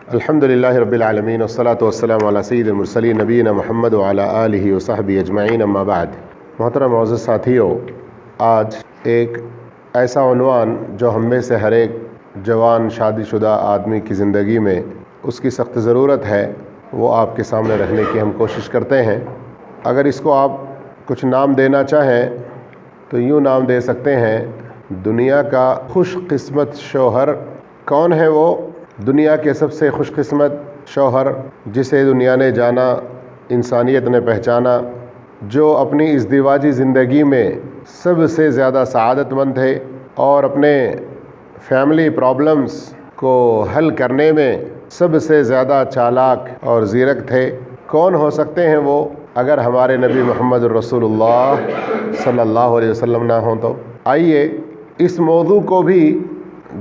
الحمدللہ رب العالمین والصلاة والسلام علی سید المرسلین نبینا محمد وعلی آلہ وصحبہ اجمعین، اما بعد۔ محترم معزز ساتھیو، آج ایک ایسا عنوان جو ہم میں سے ہر ایک جوان شادی شدہ آدمی کی زندگی میں اس کی سخت ضرورت ہے، وہ آپ کے سامنے رکھنے کی ہم کوشش کرتے ہیں۔ اگر اس کو آپ کچھ نام دینا چاہیں تو یوں نام دے سکتے ہیں، دنیا کا خوش قسمت شوہر۔ کون ہے وہ؟ دنیا کے سب سے خوش قسمت شوہر جسے دنیا نے جانا، انسانیت نے پہچانا، جو اپنی ازدواجی زندگی میں سب سے زیادہ سعادت مند تھے اور اپنے فیملی پرابلمز کو حل کرنے میں سب سے زیادہ چالاک اور زیرک تھے۔ کون ہو سکتے ہیں وہ اگر ہمارے نبی محمد رسول اللہ صلی اللہ علیہ وسلم نہ ہوں تو؟ آئیے اس موضوع کو بھی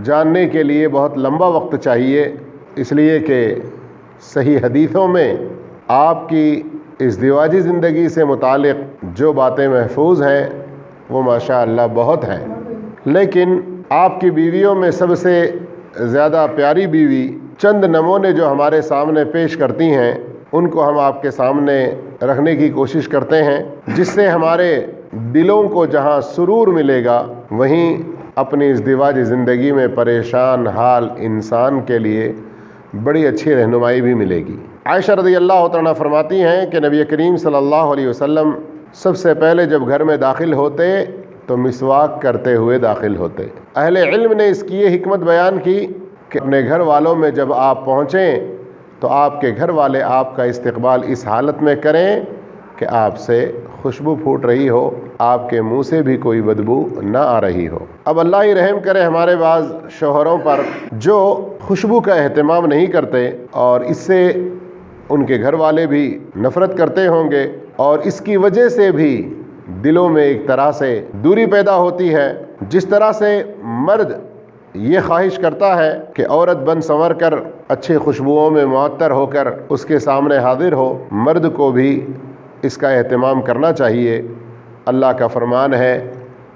جاننے کے لیے بہت لمبا وقت چاہیے، اس لیے کہ صحیح حدیثوں میں آپ کی ازدواجی زندگی سے متعلق جو باتیں محفوظ ہیں وہ ماشاءاللہ بہت ہیں، لیکن آپ کی بیویوں میں سب سے زیادہ پیاری بیوی چند نمونے جو ہمارے سامنے پیش کرتی ہیں، ان کو ہم آپ کے سامنے رکھنے کی کوشش کرتے ہیں، جس سے ہمارے دلوں کو جہاں سرور ملے گا، وہیں اپنی ازدواجی زندگی میں پریشان حال انسان کے لیے بڑی اچھی رہنمائی بھی ملے گی۔ عائشہ رضی اللہ تعالیٰ فرماتی ہیں کہ نبی کریم صلی اللہ علیہ وسلم سب سے پہلے جب گھر میں داخل ہوتے تو مسواک کرتے ہوئے داخل ہوتے۔ اہل علم نے اس کی یہ حکمت بیان کی کہ اپنے گھر والوں میں جب آپ پہنچیں تو آپ کے گھر والے آپ کا استقبال اس حالت میں کریں کہ آپ سے خوشبو پھوٹ رہی ہو، آپ کے منہ سے بھی کوئی بدبو نہ آ رہی ہو۔ اب اللہ ہی رحم کرے ہمارے بعض شوہروں پر جو خوشبو کا اہتمام نہیں کرتے، اور اس سے ان کے گھر والے بھی نفرت کرتے ہوں گے، اور اس کی وجہ سے بھی دلوں میں ایک طرح سے دوری پیدا ہوتی ہے۔ جس طرح سے مرد یہ خواہش کرتا ہے کہ عورت بن سنور کر اچھی خوشبوؤں میں معطر ہو کر اس کے سامنے حاضر ہو، مرد کو بھی اس کا اہتمام کرنا چاہیے۔ اللہ کا فرمان ہے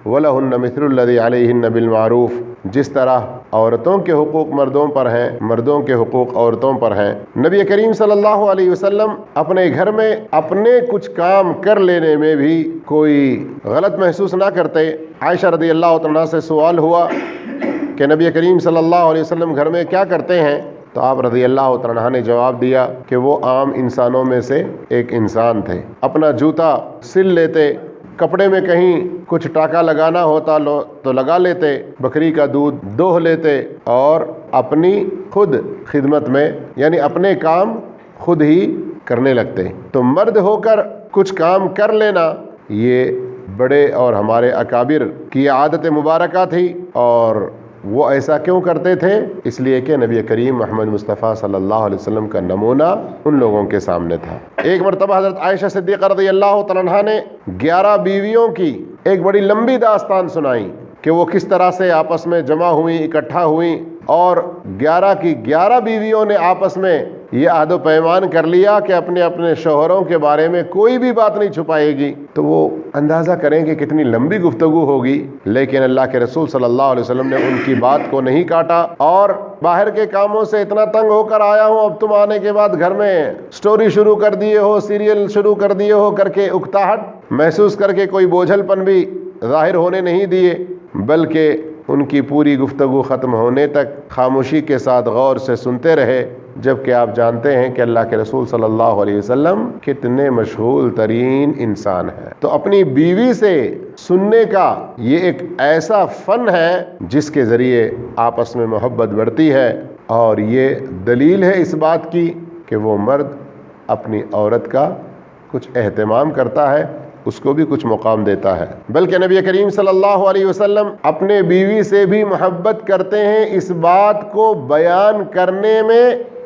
وَلَهُنَّ مِثْلُ الَّذِي عَلَيْهِنَّ بِالْمَعْرُوفِ، جس طرح عورتوں کے حقوق مردوں پر ہیں، مردوں کے حقوق عورتوں پر ہیں۔ نبی کریم صلی اللہ علیہ وسلم اپنے گھر میں اپنے کچھ کام کر لینے میں بھی کوئی غلط محسوس نہ کرتے۔ عائشہ رضی اللہ عنہا سے سوال ہوا کہ نبی کریم صلی اللہ علیہ وسلم گھر میں کیا کرتے ہیں؟ تو آپ رضی اللہ عنہ نے جواب دیا کہ وہ عام انسانوں میں سے ایک انسان تھے۔ اپنا جوتا سل لیتے، کپڑے میں کہیں کچھ ٹاکا لگانا ہوتا تو لگا لیتے، بکری کا دودھ دوہ لیتے، اور اپنی خود خدمت میں یعنی اپنے کام خود ہی کرنے لگتے۔ تو مرد ہو کر کچھ کام کر لینا یہ بڑے اور ہمارے اکابر کی عادت مبارکہ تھی، اور وہ ایسا کیوں کرتے تھے؟ اس لیے کہ نبی کریم محمد مصطفیٰ صلی اللہ علیہ وسلم کا نمونہ ان لوگوں کے سامنے تھا۔ ایک مرتبہ حضرت عائشہ صدیقہ رضی اللہ تعالیٰ عنہا نے 11 بیویوں کی ایک بڑی لمبی داستان سنائی کہ وہ کس طرح سے آپس میں جمع ہوئیں، اکٹھا ہوئیں، اور 11 کی 11 بیویوں نے آپس میں یہ عہد و پیمان کر لیا کہ اپنے اپنے شوہروں کے بارے میں کوئی بھی بات نہیں چھپائے گی۔ تو وہ اندازہ کریں کہ کتنی لمبی گفتگو ہوگی، لیکن اللہ کے رسول صلی اللہ علیہ وسلم نے ان کی بات کو نہیں کاٹا، اور باہر کے کاموں سے اتنا تنگ ہو کر آیا ہوں، اب تم آنے کے بعد گھر میں سٹوری شروع کر دیے ہو، سیریل شروع کر دیے ہو کر کے اکتاہٹ محسوس کر کے کوئی بوجھل پن بھی ظاہر ہونے نہیں دیے، بلکہ ان کی پوری گفتگو ختم ہونے تک خاموشی کے ساتھ غور سے سنتے رہے، جبکہ آپ جانتے ہیں کہ اللہ کے رسول صلی اللہ علیہ وسلم کتنے مشغول ترین انسان ہیں۔ تو اپنی بیوی سے سننے کا یہ ایک ایسا فن ہے جس کے ذریعے آپس میں محبت بڑھتی ہے، اور یہ دلیل ہے اس بات کی کہ وہ مرد اپنی عورت کا کچھ اہتمام کرتا ہے، اس کو بھی کچھ مقام دیتا ہے۔ بلکہ نبی کریم صلی اللہ علیہ وسلم اپنے بیوی سے بھی محبت کرتے ہیں، اس بات کو بیان کرنے میں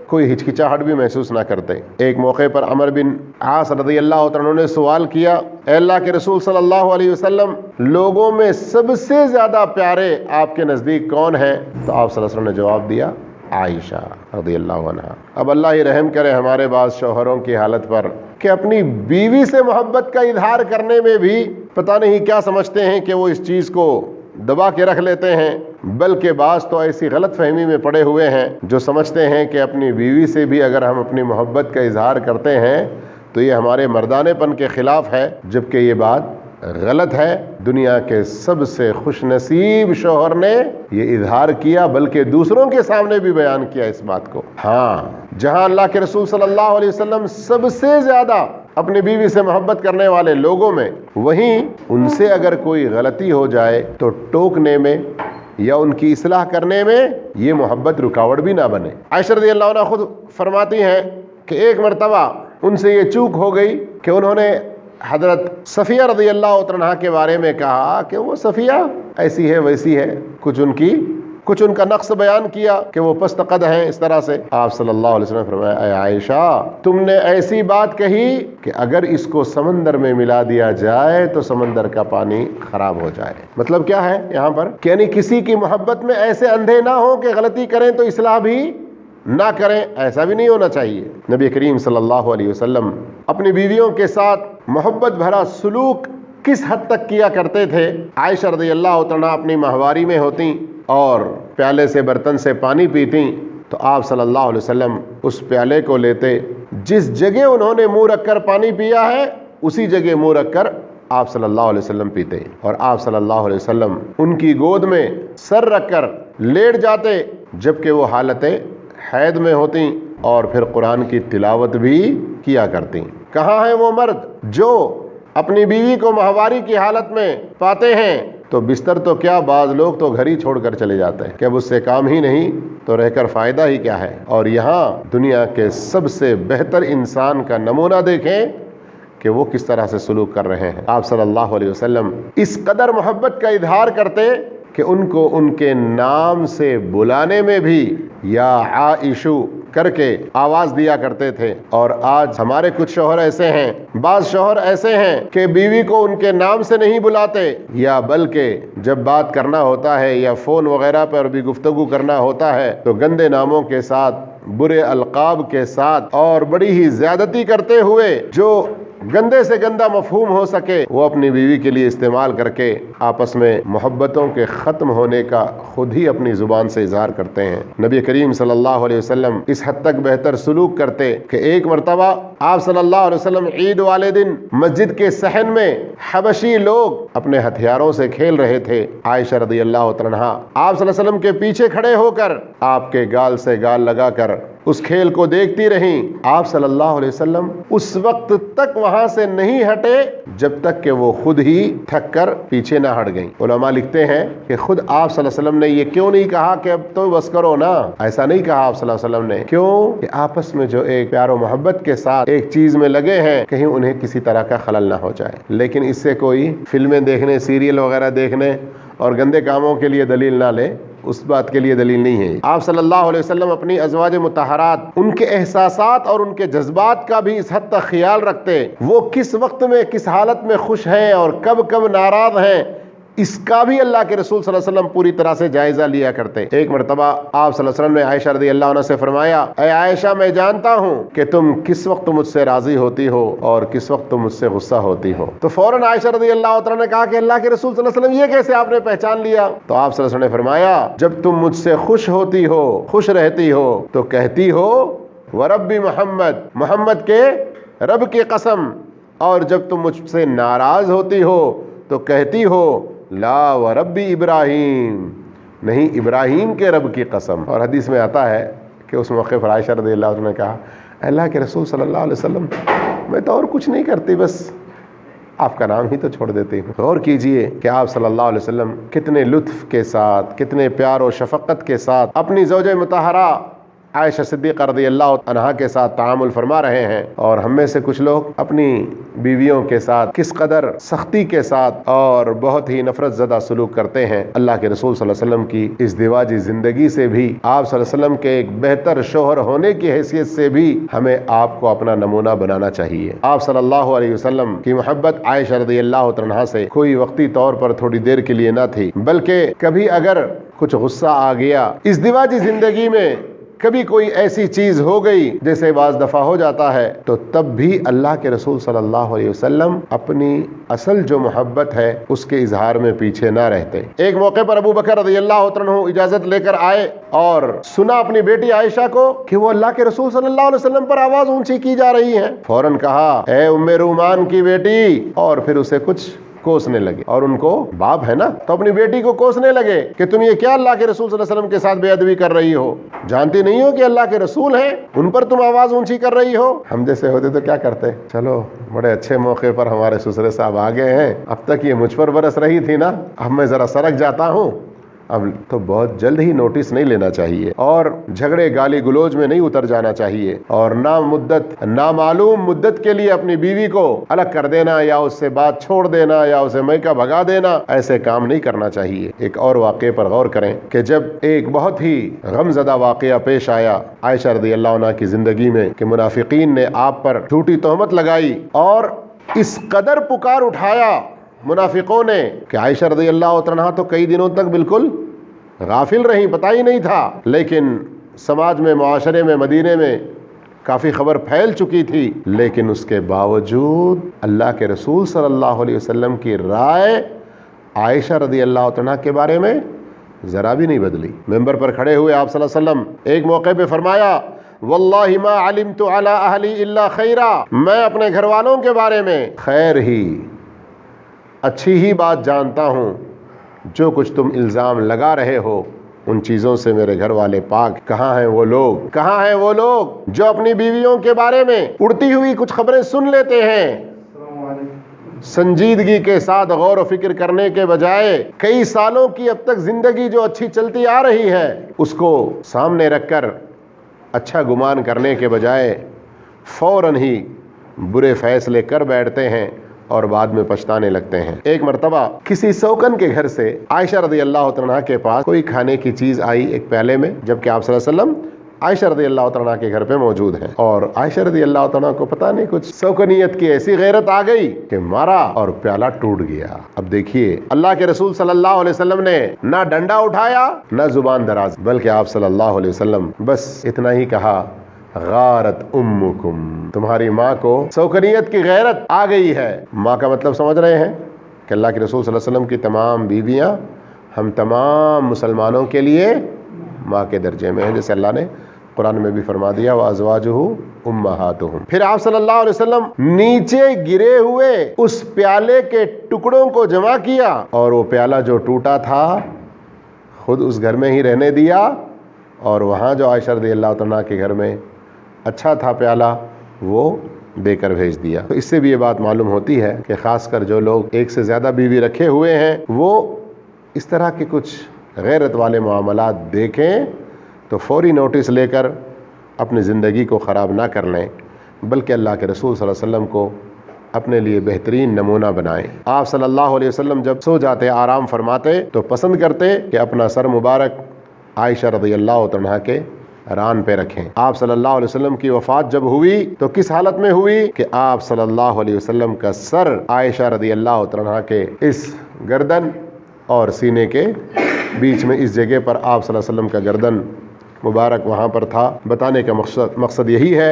کوئی ہچکچاہٹ بھی محسوس نہ کرتے۔ ایک موقع پر عمر بن عاص رضی اللہ عنہ نے سوال کیا، اے اللہ کے رسول صلی اللہ علیہ وسلم، لوگوں میں سب سے زیادہ پیارے آپ کے نزدیک کون ہیں؟ تو آپ صلی اللہ علیہ وسلم نے جواب دیا، عائشہ رضی اللہ عنہا۔ اب اللہ ہی رحم کرے ہمارے بعض شوہروں کی حالت پر کہ اپنی بیوی سے محبت کا اظہار کرنے میں بھی پتہ نہیں کیا سمجھتے ہیں کہ وہ اس چیز کو دبا کے رکھ لیتے ہیں، بلکہ بعض تو ایسی غلط فہمی میں پڑے ہوئے ہیں جو سمجھتے ہیں کہ اپنی بیوی سے بھی اگر ہم اپنی محبت کا اظہار کرتے ہیں تو یہ ہمارے مردانے پن کے خلاف ہے، جبکہ یہ بات غلط ہے۔ دنیا کے سب سے خوش نصیب شوہر نے یہ اظہار کیا، بلکہ دوسروں کے سامنے بھی بیان کیا اس بات کو۔ ہاں، جہاں اللہ کے رسول صلی اللہ علیہ وسلم سب سے زیادہ اپنی بیوی سے محبت کرنے والے لوگوں میں، وہیں ان سے اگر کوئی غلطی ہو جائے تو ٹوکنے میں یا ان کی اصلاح کرنے میں یہ محبت رکاوٹ بھی نہ بنے۔ عائشہ رضی اللہ عنہ خود فرماتی ہیں کہ ایک مرتبہ ان سے یہ چوک ہو گئی کہ انہوں نے حضرت صفیہ رضی اللہ عنہا کے بارے میں کہا کہ وہ صفیہ ایسی ہے ویسی ہے، کچھ ان کا نقص بیان کیا کہ وہ پست قد ہیں اس طرح سے۔ آپ صلی اللہ علیہ وسلم نے فرمایا، اے عائشہ، تم نے ایسی بات کہی کہ اگر اس کو سمندر میں ملا دیا جائے تو سمندر کا پانی خراب ہو جائے۔ مطلب کیا ہے یہاں پر کہ یعنی کسی کی محبت میں ایسے اندھے نہ ہو کہ غلطی کریں تو اصلاح بھی نہ کریں، ایسا بھی نہیں ہونا چاہیے۔ نبی کریم صلی اللہ علیہ وسلم اپنی بیویوں کے ساتھ محبت بھرا سلوک کس حد تک کیا کرتے تھے؟ عائشہ رضی اللہ عنہ اپنی ماہواری میں ہوتیں اور پیالے سے برتن سے پانی پیتیں تو آپ صلی اللہ علیہ وسلم اس پیالے کو لیتے، جس جگہ انہوں نے منہ رکھ کر پانی پیا ہے اسی جگہ منہ رکھ کر آپ صلی اللہ علیہ وسلم پیتے، اور آپ صلی اللہ علیہ وسلم ان کی گود میں سر رکھ کر لیٹ جاتے جبکہ وہ حالتیں حید میں ہوتیں، اور پھر قرآن کی تلاوت بھی کیا کرتی۔ کہاں ہیں وہ مرد جو اپنی بیوی کو ماہواری کی حالت میں پاتے ہیں تو بستر تو کیا، بعض لوگ تو گھر ہی چھوڑ کر چلے جاتے ہیں کہ اب اس سے کام ہی نہیں تو رہ کر فائدہ ہی کیا ہے۔ اور یہاں دنیا کے سب سے بہتر انسان کا نمونہ دیکھیں کہ وہ کس طرح سے سلوک کر رہے ہیں۔ آپ صلی اللہ علیہ وسلم اس قدر محبت کا اظہار کرتے کہ ان کو ان کے نام سے بلانے میں بھی یا عائشو کر کے آواز دیا کرتے تھے۔ اور آج ہمارے کچھ شوہر ایسے ہیں، بعض شوہر ایسے ہیں کہ بیوی کو ان کے نام سے نہیں بلاتے، یا بلکہ جب بات کرنا ہوتا ہے یا فون وغیرہ پر بھی گفتگو کرنا ہوتا ہے تو گندے ناموں کے ساتھ، برے القاب کے ساتھ اور بڑی ہی زیادتی کرتے ہوئے جو گندے سے گندہ مفہوم ہو سکے وہ اپنی بیوی کے لیے استعمال کر کے آپس میں محبتوں کے ختم ہونے کا خود ہی اپنی زبان سے اظہار کرتے ہیں۔ نبی کریم صلی اللہ علیہ وسلم اس حد تک بہتر سلوک کرتے کہ ایک مرتبہ آپ صلی اللہ علیہ وسلم عید والے دن مسجد کے صحن میں حبشی لوگ اپنے ہتھیاروں سے کھیل رہے تھے۔ عائشہ رضی اللہ عنہا آپ صلی اللہ علیہ وسلم کے پیچھے کھڑے ہو کر آپ کے گال سے گال لگا کر اس کھیل کو دیکھتی رہیں۔ آپ صلی اللہ علیہ وسلم اس وقت تک وہاں سے نہیں ہٹے جب تک کہ وہ خود ہی تھک کر پیچھے نہ ہٹ گئیں۔ علماء لکھتے ہیں کہ خود آپ صلی اللہ علیہ وسلم نے یہ کیوں نہیں کہا کہ اب تو بس کرو نا، ایسا نہیں کہا آپ صلی اللہ علیہ وسلم نے۔ کیوں کہ آپس میں جو ایک پیار و محبت کے ساتھ ایک چیز میں لگے ہیں کہیں انہیں کسی طرح کا خلل نہ ہو جائے۔ لیکن اس سے کوئی فلمیں دیکھنے، سیریل وغیرہ دیکھنے اور گندے کاموں کے لیے دلیل نہ لے، اس بات کے لیے دلیل نہیں ہے۔ آپ صلی اللہ علیہ وسلم اپنی ازواج مطہرات، ان کے احساسات اور ان کے جذبات کا بھی اس حد تک خیال رکھتے، وہ کس وقت میں کس حالت میں خوش ہیں اور کب کب ناراض ہیں، اس کا بھی اللہ کے رسول صلی اللہ علیہ وسلم پوری طرح سے جائزہ لیا کرتے۔ ایک مرتبہ آپ صلی اللہ علیہ وسلم نے عائشہ رضی اللہ عنہ سے فرمایا، اے عائشہ، میں جانتا ہوں کہ تم کس وقت مجھ سے راضی ہوتی ہو اور کس وقت تم مجھ سے غصہ ہوتی ہو۔ تو فوراً عائشہ رضی اللہ عنہ نے کہا کہ اللہ کے رسول صلی اللہ علیہ وسلم یہ کیسے آپ نے پہچان لیا؟ تو آپ صلی اللہ علیہ وسلم نے فرمایا، جب تم مجھ سے خوش ہوتی ہو، خوش رہتی ہو تو کہتی ہو ورب محمد، محمد کے رب کی قسم، اور جب تم مجھ سے ناراض ہوتی ہو تو کہتی ہو لا ورب ابراہیم، نہیں ابراہیم کے رب کی قسم۔ اور حدیث میں آتا ہے کہ اس موقع پر عائشہ رضی اللہ عنہ نے کہا، اللہ کے رسول صلی اللہ علیہ وسلم، میں تو اور کچھ نہیں کرتی، بس آپ کا نام ہی تو چھوڑ دیتی ہوں۔ غور کیجئے کہ آپ صلی اللہ علیہ وسلم کتنے لطف کے ساتھ، کتنے پیار و شفقت کے ساتھ اپنی زوجہ مطہرہ عائشہ صدیقہ رضی اللہ عنہا کے ساتھ تعامل فرما رہے ہیں، اور ہم میں سے کچھ لوگ اپنی بیویوں کے ساتھ کس قدر سختی کے ساتھ اور بہت ہی نفرت زدہ سلوک کرتے ہیں۔ اللہ کے رسول صلی اللہ علیہ وسلم کی اس ازدواجی زندگی سے بھی، آپ صلی اللہ علیہ وسلم کے ایک بہتر شوہر ہونے کی حیثیت سے بھی ہمیں آپ کو اپنا نمونہ بنانا چاہیے۔ آپ صلی اللہ علیہ وسلم کی محبت عائشہ رضی اللہ عنہا سے کوئی وقتی طور پر تھوڑی دیر کے لیے نہ تھی، بلکہ کبھی اگر کچھ غصہ آ گیا ازدواجی زندگی میں کبھی کوئی ایسی چیز ہو گئی جیسے بعض دفعہ ہو جاتا ہے تو تب بھی اللہ کے رسول صلی اللہ علیہ وسلم اپنی اصل جو محبت ہے اس کے اظہار میں پیچھے نہ رہتے. ایک موقع پر ابو بکر رضی اللہ عنہ اجازت لے کر آئے اور سنا اپنی بیٹی عائشہ کو کہ وہ اللہ کے رسول صلی اللہ علیہ وسلم پر آواز اونچی کی جا رہی ہے. فوراً کہا اے ام رومان کی بیٹی، اور پھر اسے کچھ کوسنے لگے، اور ان کو باپ ہے نا تو اپنی بیٹی کو کوسنے لگے کہ تم یہ کیا اللہ کے رسول صلی اللہ علیہ وسلم کے ساتھ بے ادبی کر رہی ہو، جانتی نہیں ہو کہ اللہ کے رسول ہیں، ان پر تم آواز اونچی کر رہی ہو. ہم جیسے ہوتے تو کیا کرتے؟ چلو بڑے اچھے موقع پر ہمارے سسرے صاحب آ گئے ہیں، اب تک یہ مجھ پر برس رہی تھی نا، اب میں ذرا سرک جاتا ہوں. اب تو بہت جلد ہی نوٹس نہیں لینا چاہیے اور جھگڑے گالی گلوچ میں نہیں اتر جانا چاہیے، اور نامعلوم مدت کے لیے اپنی بیوی کو الگ کر دینا یا اس سے بات چھوڑ دینا یا اسے میکا بھگا دینا، ایسے کام نہیں کرنا چاہیے. ایک اور واقعے پر غور کریں کہ جب ایک بہت ہی غمزدہ واقعہ پیش آیا عائشہ رضی اللہ عنہا کی زندگی میں کہ منافقین نے آپ پر جھوٹی تہمت لگائی اور اس قدر پکار اٹھایا منافقوں نے کہ عائشہ رضی اللہ عنہا تو کئی دنوں تک بالکل غافل رہی، پتہ ہی نہیں تھا، لیکن سماج میں، معاشرے میں، مدینے میں کافی خبر پھیل چکی تھی، لیکن اس کے باوجود اللہ کے رسول صلی اللہ علیہ وسلم کی رائے عائشہ رضی اللہ عنہا کے بارے میں ذرا بھی نہیں بدلی. ممبر پر کھڑے ہوئے آپ صلی اللہ علیہ وسلم ایک موقع پہ فرمایا واللہ ما علمت علی اہلی الا خیرا، میں اپنے گھر والوں کے بارے میں خیر ہی، اچھی ہی بات جانتا ہوں، جو کچھ تم الزام لگا رہے ہو ان چیزوں سے میرے گھر والے پاک. کہاں ہیں وہ لوگ جو اپنی بیویوں کے بارے میں اڑتی ہوئی کچھ خبریں سن لیتے ہیں، سنجیدگی کے ساتھ غور و فکر کرنے کے بجائے کئی سالوں کی اب تک زندگی جو اچھی چلتی آ رہی ہے اس کو سامنے رکھ کر اچھا گمان کرنے کے بجائے فوراً ہی برے فیصلے کر بیٹھتے ہیں اور بعد میں پچھتانے لگتے ہیں. ایک مرتبہ کسی سوکن کے گھر سے عائشہ رضی اللہ عنہا کے پاس کوئی کھانے کی چیز آئی ایک پیالے میں، جبکہ آپ صلی اللہ علیہ وسلم عائشہ رضی اللہ عنہا کے گھر پہ موجود ہیں، اور عائشہ رضی اللہ عنہا کو پتہ نہیں کچھ سوکنیت کی ایسی غیرت آ گئی کہ مارا اور پیالہ ٹوٹ گیا. اب دیکھیے اللہ کے رسول صلی اللہ علیہ وسلم نے نہ ڈنڈا اٹھایا نہ زبان دراز، بلکہ آپ صلی اللہ علیہ وسلم بس اتنا ہی کہا غارت امکم، تمہاری ماں کو سوکنیت کی غیرت آ گئی ہے. ماں کا مطلب سمجھ رہے ہیں کہ اللہ کے رسول صلی اللہ علیہ وسلم کی تمام بیویاں ہم تمام مسلمانوں کے لیے ماں کے درجے میں ہیں، جیسے اللہ نے قرآن میں بھی فرما دیا وَأَزْوَاجُهُ أُمَّهَاتُهُمْ. پھر آپ صلی اللہ علیہ وسلم نیچے گرے ہوئے اس پیالے کے ٹکڑوں کو جمع کیا اور وہ پیالہ جو ٹوٹا تھا خود اس گھر میں ہی رہنے دیا، اور وہاں جو عائشہ رضی اللہ عنہا کے گھر میں اچھا تھا پیالہ وہ دے کر بھیج دیا. تو اس سے بھی یہ بات معلوم ہوتی ہے کہ خاص کر جو لوگ ایک سے زیادہ بیوی رکھے ہوئے ہیں وہ اس طرح کے کچھ غیرت والے معاملات دیکھیں تو فوری نوٹس لے کر اپنی زندگی کو خراب نہ کر لیں، بلکہ اللہ کے رسول صلی اللہ علیہ وسلم کو اپنے لیے بہترین نمونہ بنائیں. آپ صلی اللہ علیہ وسلم جب سو جاتے، آرام فرماتے تو پسند کرتے کہ اپنا سر مبارک عائشہ رضی اللہ عنہا کے ران پہ رکھیں. آپ صلی اللہ علیہ وسلم کی وفات جب ہوئی تو کس حالت میں ہوئی کہ آپ صلی اللہ علیہ وسلم کا سر عائشہ رضی اللہ عنہا کے اس گردن اور سینے کے بیچ میں اس جگہ پر آپ صلی اللہ علیہ وسلم کا گردن مبارک وہاں پر تھا. بتانے کا مقصد یہی ہے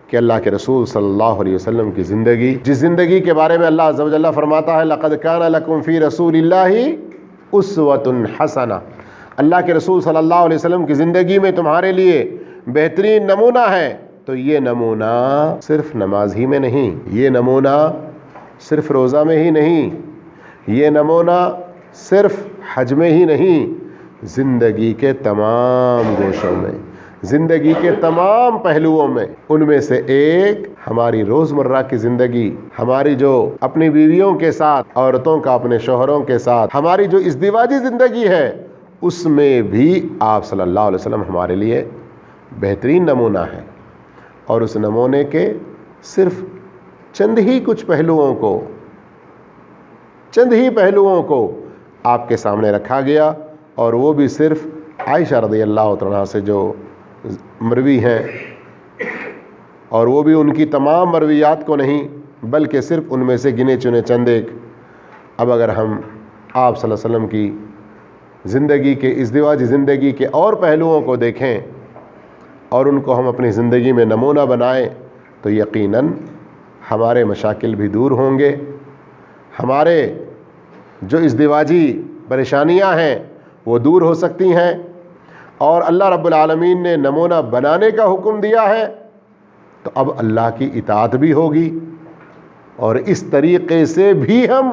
کہ اللہ کے رسول صلی اللہ علیہ وسلم کی زندگی، جس زندگی کے بارے میں اللہ عز و جل فرماتا ہے لَقَدْ كَانَ لَكُمْ فِي رَسُولِ اللَّهِ أُسْوَةٌ حَسَنَةٌ، اللہ کے رسول صلی اللہ علیہ وسلم کی زندگی میں تمہارے لیے بہترین نمونہ ہے. تو یہ نمونہ صرف نماز ہی میں نہیں، یہ نمونہ صرف روزہ میں ہی نہیں، یہ نمونہ صرف حج میں ہی نہیں، زندگی کے تمام گوشوں میں، زندگی کے تمام پہلوؤں میں. ان میں سے ایک ہماری روزمرہ کی زندگی، ہماری جو اپنی بیویوں کے ساتھ، عورتوں کا اپنے شوہروں کے ساتھ ہماری جو ازدواجی زندگی ہے، اس میں بھی آپ صلی اللہ علیہ وسلم ہمارے لیے بہترین نمونہ ہے. اور اس نمونے کے صرف چند ہی پہلوؤں کو آپ کے سامنے رکھا گیا، اور وہ بھی صرف عائشہ رضی اللہ عنہا سے جو مروی ہیں، اور وہ بھی ان کی تمام مرویات کو نہیں بلکہ صرف ان میں سے گنے چنے چند ایک. اب اگر ہم آپ صلی اللہ علیہ وسلم کی زندگی کے ازدواجی زندگی کے اور پہلوؤں کو دیکھیں اور ان کو ہم اپنی زندگی میں نمونہ بنائیں تو یقیناً ہمارے مشاکل بھی دور ہوں گے، ہمارے جو ازدواجی پریشانیاں ہیں وہ دور ہو سکتی ہیں، اور اللہ رب العالمین نے نمونہ بنانے کا حکم دیا ہے تو اب اللہ کی اطاعت بھی ہوگی، اور اس طریقے سے بھی ہم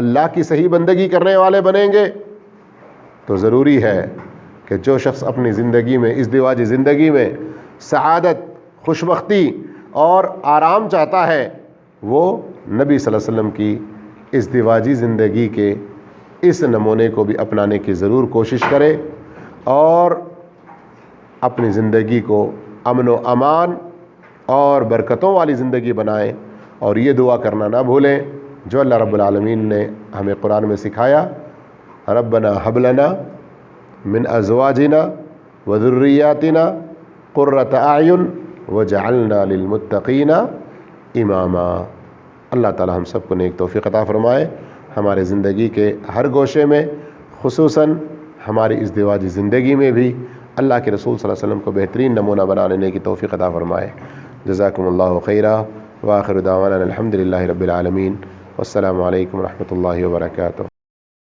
اللہ کی صحیح بندگی کرنے والے بنیں گے۔ تو ضروری ہے کہ جو شخص اپنی زندگی میں، ازدواجی زندگی میں سعادت، خوشبختی اور آرام چاہتا ہے، وہ نبی صلی اللہ علیہ وسلم کی ازدواجی زندگی کے اس نمونے کو بھی اپنانے کی ضرور کوشش کرے، اور اپنی زندگی کو امن و امان اور برکتوں والی زندگی بنائیں، اور یہ دعا کرنا نہ بھولیں جو اللہ رب العالمین نے ہمیں قرآن میں سکھایا، ربنا ہب لنا من ازواجنا وذریاتنا قرۃ اعین وجعلنا للمتقین اماما۔ اللہ تعالی ہم سب کو نیک توفیق عطا فرمائے، ہمارے زندگی کے ہر گوشے میں، خصوصاً ہماری ازدواجی زندگی میں بھی اللہ کے رسول صلی اللہ علیہ وسلم کو بہترین نمونہ بنانے کی توفیق عطا فرمائے۔ جزاکم اللہ خیرا، وآخر دعوانا الحمد للہ رب العالمین، والسلام علیکم ورحمۃ اللہ وبرکاتہ۔